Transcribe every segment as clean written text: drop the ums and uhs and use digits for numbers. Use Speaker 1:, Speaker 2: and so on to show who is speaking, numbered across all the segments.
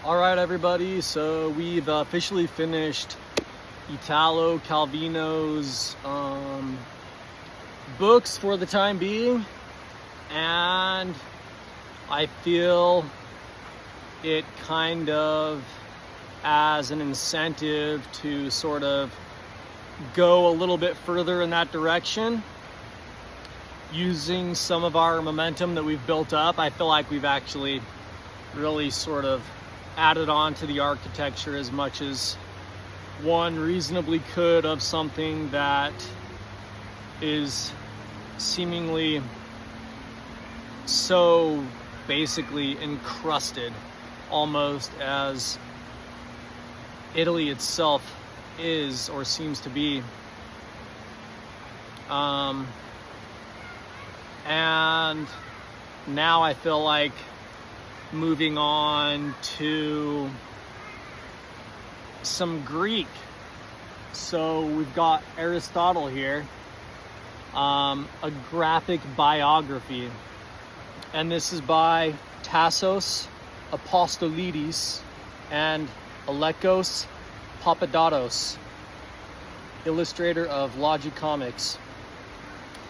Speaker 1: All right, everybody, so we've officially finished Italo Calvino's books for the time being, and I feel it kind of as an incentive to sort of go a little bit further in that direction. Using some of our momentum that we've built up, I feel like we've actually really sort of added on to the architecture as much as one reasonably could of something that is seemingly so basically encrusted, almost as Italy itself is or seems to be. And now I feel like moving on to some Greek. So we've got Aristotle here, a graphic biography, and this is by Tasso, Apostolidis, and Alexis, Papadatos, illustrator of Logicomix.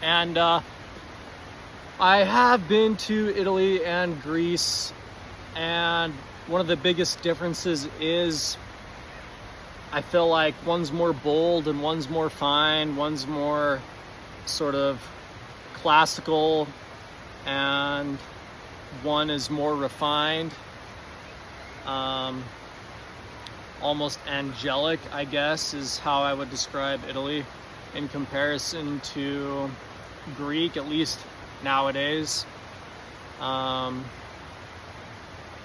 Speaker 1: And I have been to Italy and Greece, and one of the biggest differences is I feel like one's more bold and one's more fine, one's more sort of classical, and one is more refined, almost angelic, I guess, is how I would describe Italy in comparison to Greek, at least nowadays.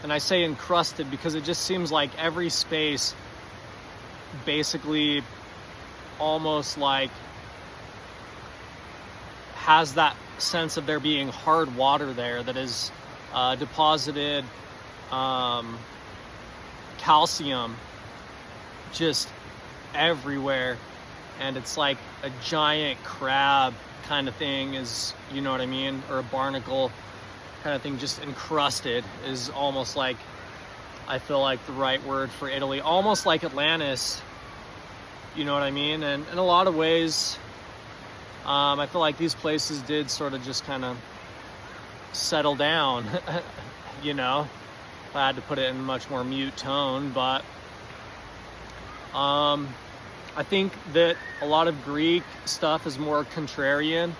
Speaker 1: And I say encrusted because it just seems like every space basically almost like has that sense of there being hard water there that is deposited calcium just everywhere, and it's like a giant crab kind of thing, is, you know what I mean, or a barnacle kind of thing, just encrusted is almost like, I feel like the right word for Italy, almost like Atlantis, you know what I mean. And in a lot of ways, I feel like these places did sort of just kind of settle down, you know, if I had to put it in a much more mute tone. But I think that a lot of Greek stuff is more contrarian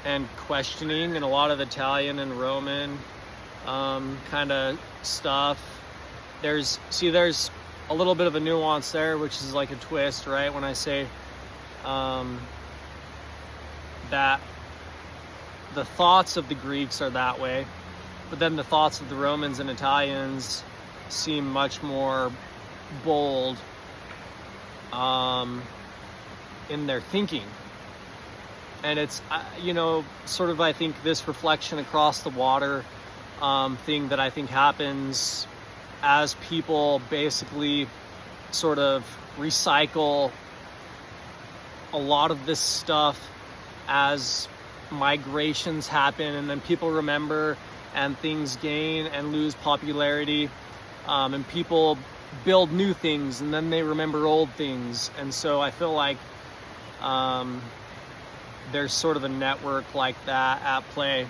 Speaker 1: and questioning, and a lot of Italian and Roman kind of stuff. There's a little bit of a nuance there, which is like a twist, right? When I say that the thoughts of the Greeks are that way, but then the thoughts of the Romans and Italians seem much more bold in their thinking. And it's, you know, sort of, I think, this reflection across the water thing that I think happens as people basically sort of recycle a lot of this stuff as migrations happen, and then people remember and things gain and lose popularity, and people build new things and then they remember old things. And so I feel like there's sort of a network like that at play.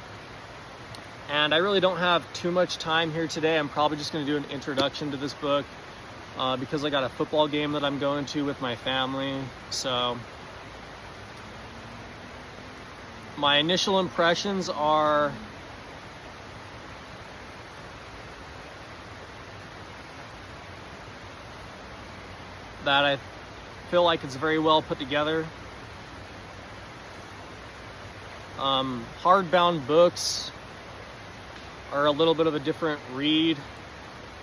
Speaker 1: And I really don't have too much time here today. I'm probably just going to do an introduction to this book because I got a football game that I'm going to with my family. So my initial impressions are that I feel like it's very well put together. Hardbound books are a little bit of a different read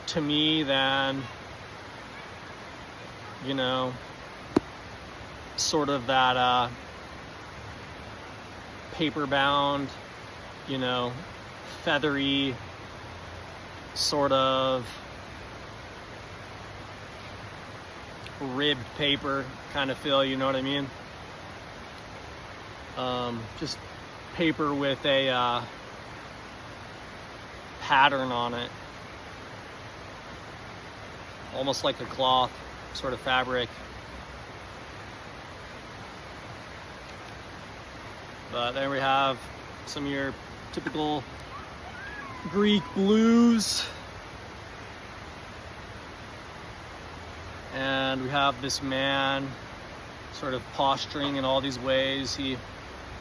Speaker 1: to me than, you know, sort of that paper-bound, you know, feathery sort of ribbed paper kind of feel, you know what I mean? Just paper with a pattern on it, almost like a cloth sort of fabric. But then we have some of your typical Greek blues. And we have this man sort of posturing in all these ways. He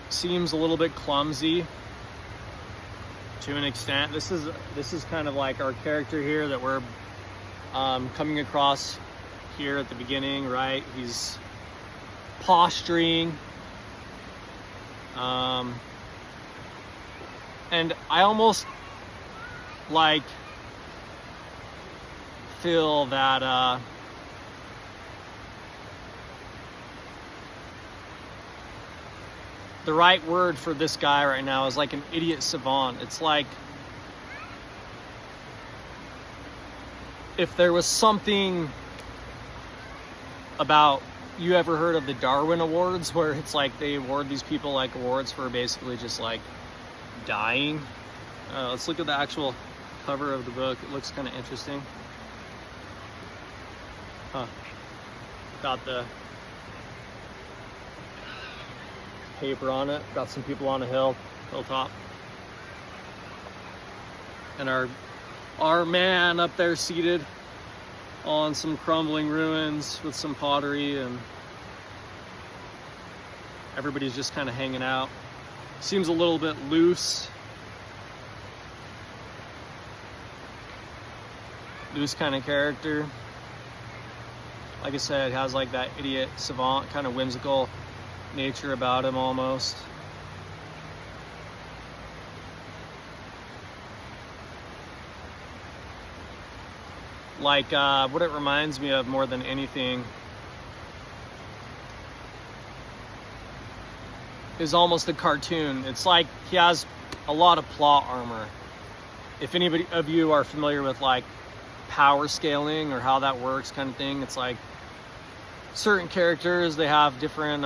Speaker 1: seems a little bit clumsy to an extent. This is kind of like our character here that we're coming across here at the beginning, right? He's posturing. And I almost like feel that the right word for this guy right now is like an idiot savant. It's like if there was something about, you ever heard of the Darwin Awards, where it's like they award these people like awards for basically just like dying? Let's look at the actual cover of the book. It looks kind of interesting. Got the paper on it. Got some people on a hilltop, and our man up there seated on some crumbling ruins with some pottery, and everybody's just kind of hanging out. Seems a little bit loose kind of character. Like I said, has like that idiot savant kind of whimsical nature about him almost. Like what it reminds me of more than anything is almost a cartoon. It's like he has a lot of plot armor. If anybody of you are familiar with like power scaling or how that works kind of thing, it's like certain characters, they have different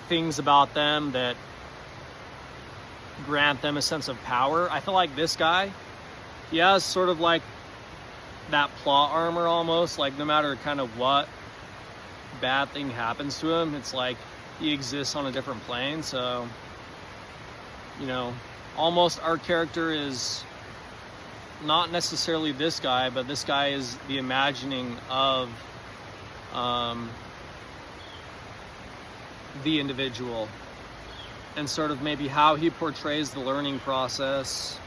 Speaker 1: things about them that grant them a sense of power. I feel like this guy, he has sort of like that plot armor almost, like no matter kind of what bad thing happens to him, it's like he exists on a different plane. So, you know, almost our character is not necessarily this guy, but this guy is the imagining of the individual, and sort of maybe how he portrays the learning process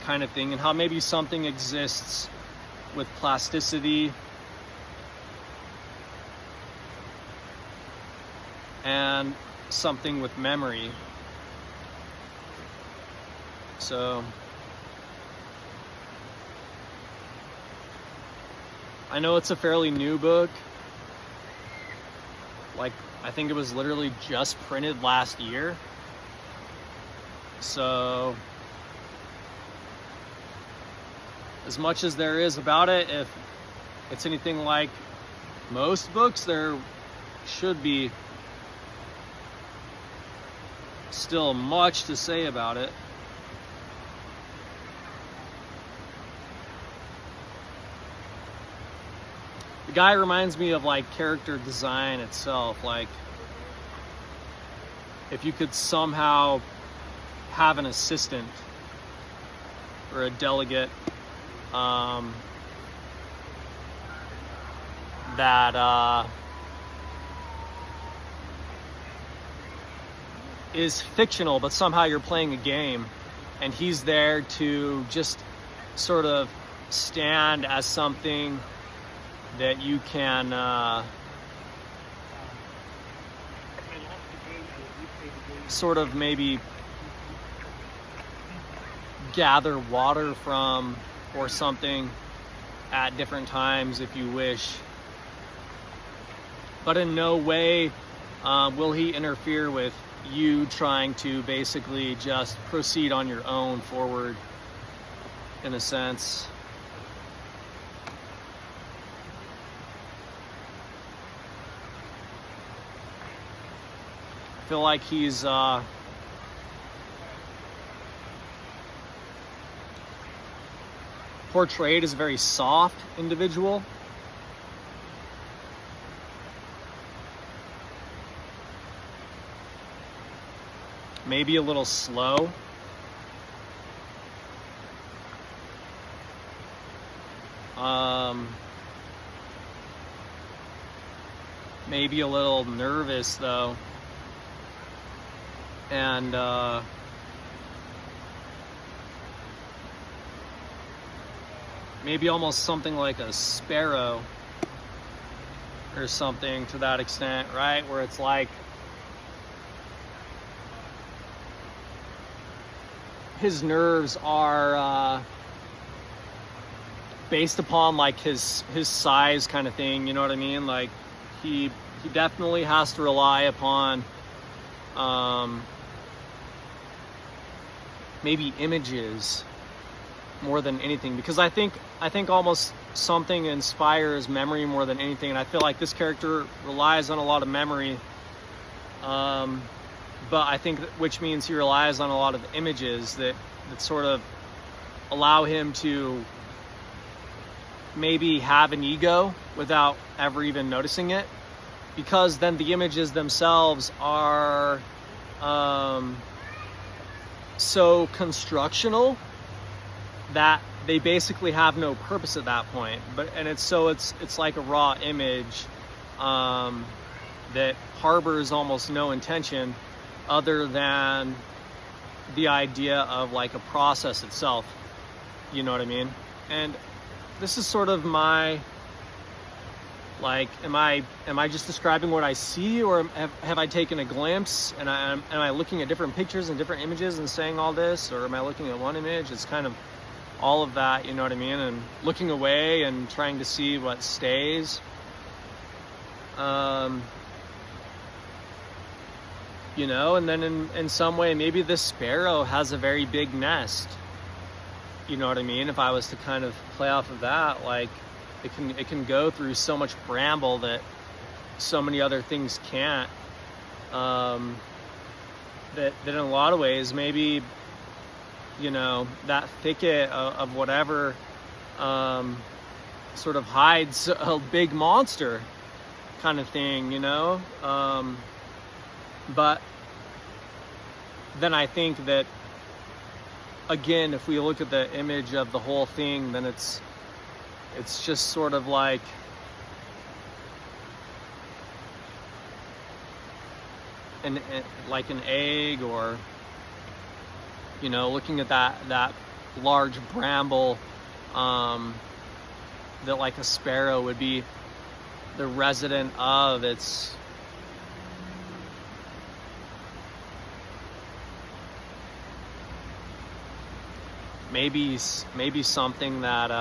Speaker 1: kind of thing, and how maybe something exists with plasticity and something with memory. So I know it's a fairly new book. Like, I think it was literally just printed last year. So as much as there is about it, if it's anything like most books, there should be still much to say about it. The guy reminds me of like character design itself. Like if you could somehow have an assistant or a delegate that is fictional, but somehow you're playing a game, and he's there to just sort of stand as something that you can sort of maybe gather water from or something at different times if you wish. But in no way will he interfere with you trying to basically just proceed on your own forward, in a sense. I feel like he's portrayed as a very soft individual. Maybe a little slow. Maybe a little nervous though. And maybe almost something like a sparrow or something to that extent, right? Where it's like his nerves are based upon like his size kind of thing, you know what I mean? Like he definitely has to rely upon maybe images more than anything, because I think almost something inspires memory more than anything, and I feel like this character relies on a lot of memory, but I think which means he relies on a lot of images that sort of allow him to maybe have an ego without ever even noticing it, because then the images themselves are so constructional that they basically have no purpose at that point. It's like a raw image that harbors almost no intention other than the idea of like a process itself, you know what I mean? And this is sort of my, like, am I just describing what I see, or have I taken a glimpse, and am I looking at different pictures and different images and saying all this, or am I looking at one image? It's kind of all of that, you know what I mean? And looking away and trying to see what stays. You know, and then in some way, maybe this sparrow has a very big nest. You know what I mean? If I was to kind of play off of that, like it can go through so much bramble that so many other things can't. That in a lot of ways, maybe, you know, that thicket of whatever sort of hides a big monster kind of thing, you know? But then I think that, again, if we look at the image of the whole thing, then it's just sort of like an egg, or, you know, looking at that large bramble that like a sparrow would be the resident of. It's maybe something that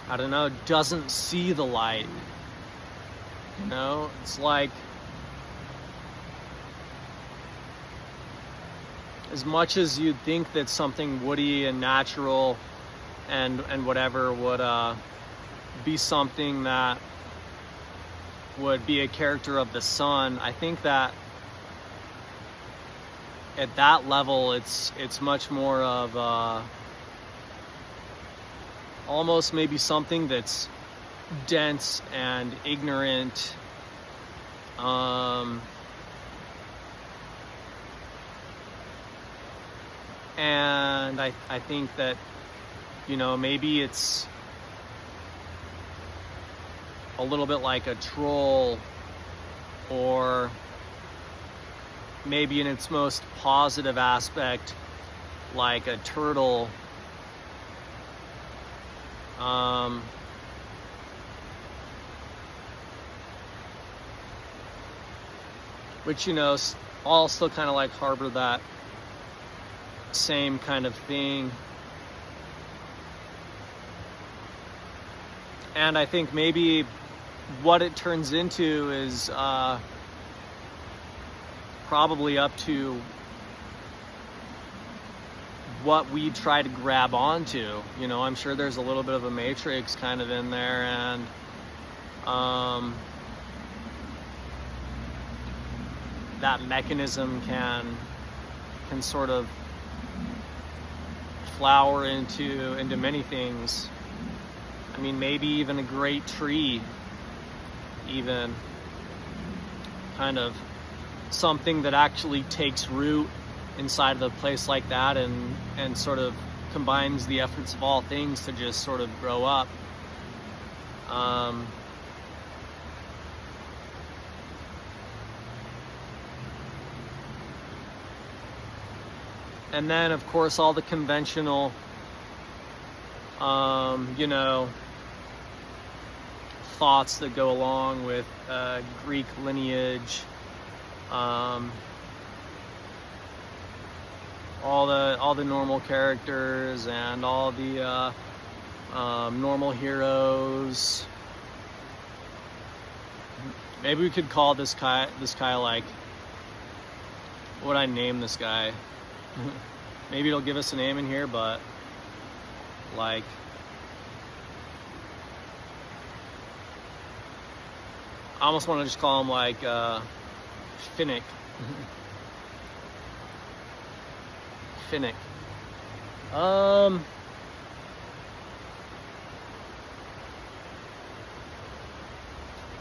Speaker 1: I don't know, doesn't see the light. You know, it's like, as much as you'd think that something woody and natural and whatever would be something that would be a character of the sun, I think that at that level it's much more of almost maybe something that's dense and ignorant, and I think that, you know, maybe it's a little bit like a troll, or maybe in its most positive aspect, like a turtle. Which, you know, all still kind of like harbor that same kind of thing. And I think maybe what it turns into is probably up to what we try to grab onto. You know, I'm sure there's a little bit of a matrix kind of in there, and that mechanism can can sort of flower into many things. I mean, maybe even a great tree, even kind of something that actually takes root inside of a place like that and sort of combines the efforts of all things to just sort of grow up. And then, of course, all the conventional, you know, thoughts that go along with Greek lineage, all the normal characters and all the normal heroes. Maybe we could call this guy like, what would I name this guy? Maybe it'll give us a name in here, but like, I almost want to just call him like Finnick. Finnick.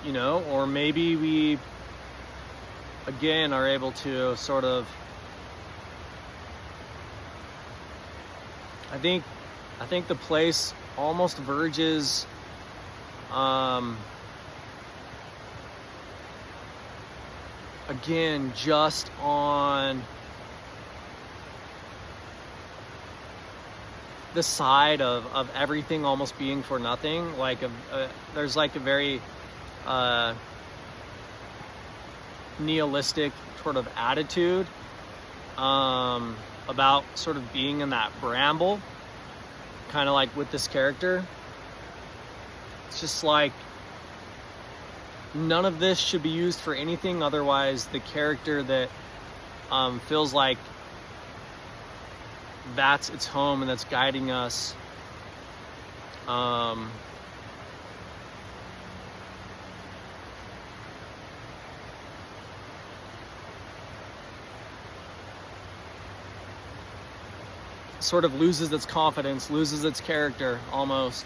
Speaker 1: You know, or maybe we again are able to sort of, I think the place almost verges again just on the side of everything almost being for nothing. Like there's like a very nihilistic sort of attitude about sort of being in that bramble, kind of like with this character. It's just like none of this should be used for anything, otherwise the character that feels like that's its home and that's guiding us sort of loses its confidence, loses its character almost.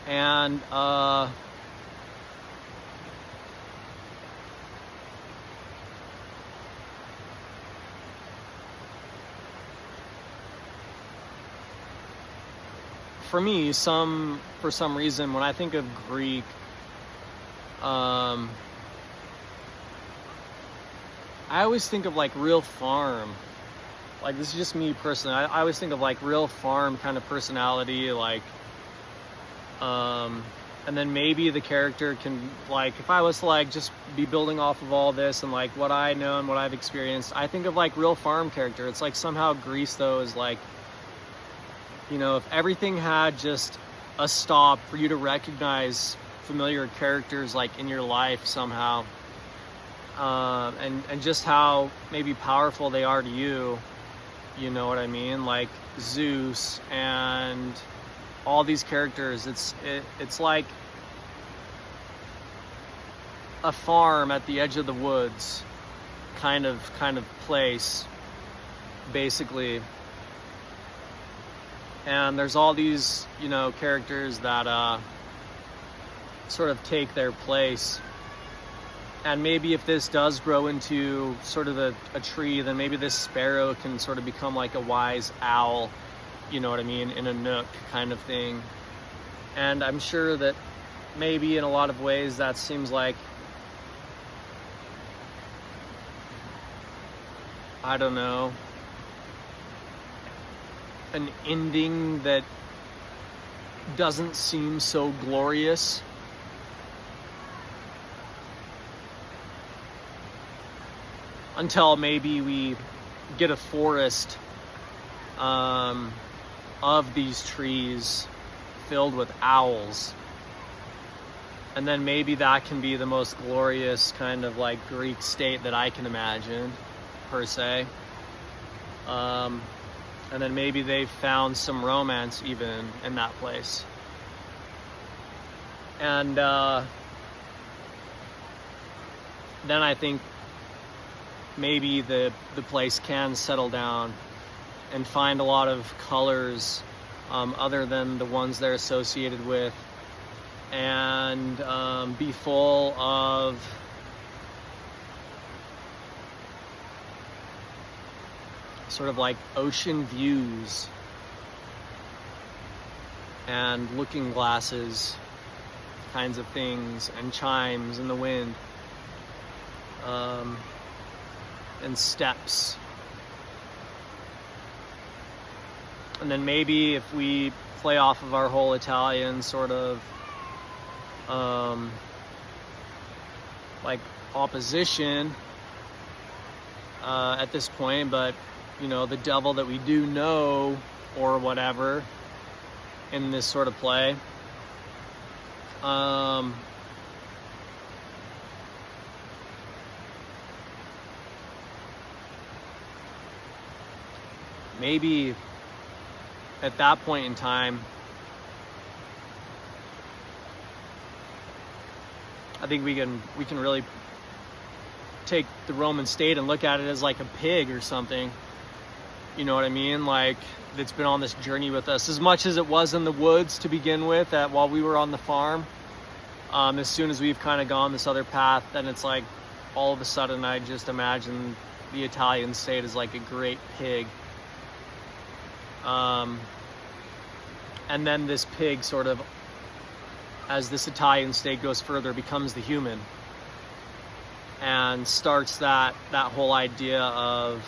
Speaker 1: And for me, for some reason, when I think of Greek, I always think of like real farm. Like, this is just me personally. I always think of like real farm kind of personality, like, and then maybe the character can, like, if I was to like just be building off of all this and like what I know and what I've experienced, I think of like real farm character. It's like somehow Greece though is like, you know, if everything had just a stop for you to recognize familiar characters like in your life somehow, and just how maybe powerful they are to you, you know what I mean? Like Zeus and all these characters, it's like a farm at the edge of the woods kind of place, basically. And there's all these, you know, characters that sort of take their place. And maybe if this does grow into sort of a tree, then maybe this sparrow can sort of become like a wise owl, you know what I mean, in a nook kind of thing. And I'm sure that maybe in a lot of ways that seems like, I don't know, an ending that doesn't seem so glorious. Until maybe we get a forest of these trees filled with owls. And then maybe that can be the most glorious kind of like Greek state that I can imagine, per se. And then maybe they found some romance even in that place. And then I think maybe the place can settle down and find a lot of colors other than the ones they're associated with, and be full of sort of like ocean views and looking glasses kinds of things, and chimes in the wind, and steps. And then maybe if we play off of our whole Italian sort of like opposition at this point, but you know, the devil that we do know or whatever in this sort of play, maybe at that point in time, I think we can really take the Roman state and look at it as like a pig or something. You know what I mean? Like, that's been on this journey with us, as much as it was in the woods to begin with, that while we were on the farm. As soon as we've kind of gone this other path, then it's like all of a sudden I just imagine the Italian state as like a great pig. And then this pig sort of, as this Italian state goes further, becomes the human and starts that whole idea of,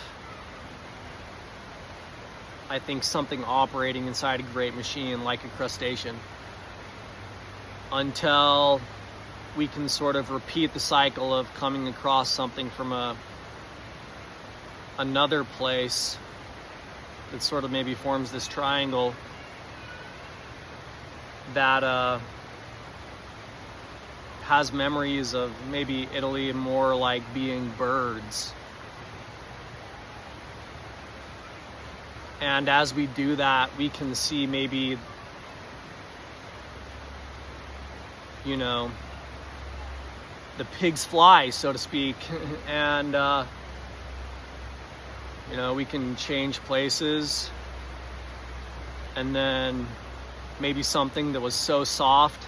Speaker 1: I think, something operating inside a great machine like a crustacean, until we can sort of repeat the cycle of coming across something from another place that sort of maybe forms this triangle that has memories of maybe Italy more like being birds. And as we do that, we can see maybe, you know, the pigs fly, so to speak. And, you know, we can change places. And then maybe something that was so soft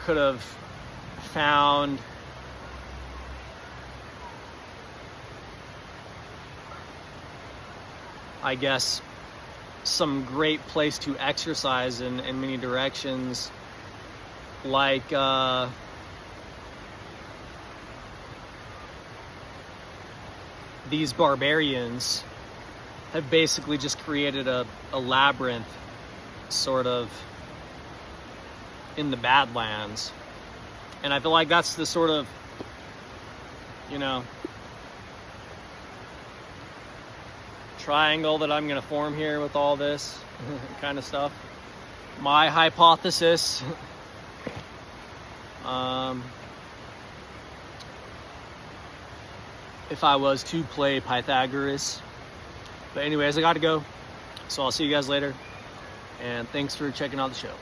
Speaker 1: could have found I guess, some great place to exercise in many directions, like these barbarians have basically just created a labyrinth, sort of, in the Badlands. And I feel like that's the sort of, you know, triangle that I'm going to form here with all this kind of stuff. My hypothesis. If I was to play Pythagoras. But anyways, I got to go. So I'll see you guys later. And thanks for checking out the show.